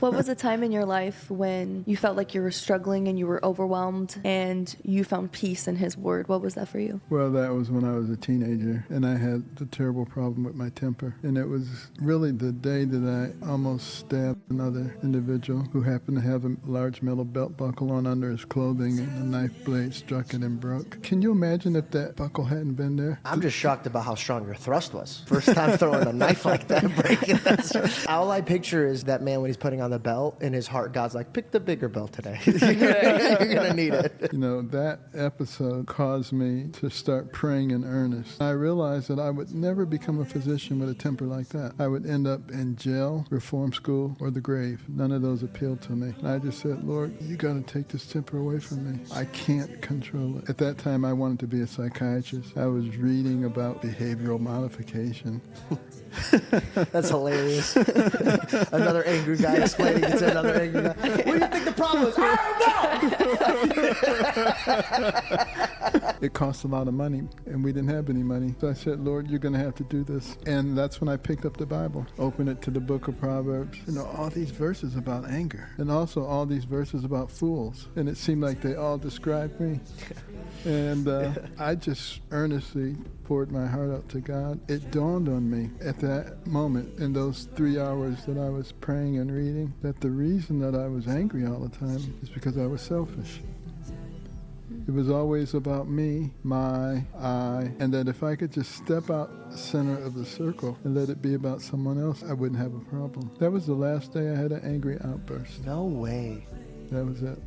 What was a time in your life when you felt like you were struggling and you were overwhelmed and you found peace in His Word? What was that for you? Well, that was when I was a teenager, and I had the terrible problem with my temper. And it was really the day that I almost stabbed another individual who happened to have a large metal belt buckle on under his clothing, and a knife blade struck it and broke. Can you imagine if that buckle hadn't been there? I'm just shocked about how strong your thrust was. First time throwing a knife like that, breaking that. All I picture is that man when he's putting on the belt, in his heart, God's like, pick the bigger belt today. You're going to need it. You know, that episode caused me to start praying in earnest. I realized that I would never become a physician with a temper like that. I would end up in jail, reform school, or the grave. None of those appealed to me. And I just said, Lord, you got to take this temper away from me. I can't control it. At that time, I wanted to be a psychiatrist. I was reading about behavioral modification. That's hilarious. Another angry guy explaining it to another angry guy. What do you think the problem is? I don't know. It cost a lot of money, and we didn't have any money. So I said, Lord, you're going to have to do this. And that's when I picked up the Bible, opened it to the book of Proverbs. You know, all these verses about anger, and also all these verses about fools. And it seemed like they all described me. And I just earnestly poured my heart out to God. It dawned on me at that moment, in those 3 hours that I was praying and reading, that the reason that I was angry all the time is because I was selfish. It was always about me, I, and that if I could just step out the center of the circle and let it be about someone else, I wouldn't have a problem. That was the last day I had an angry outburst. No way. That was it.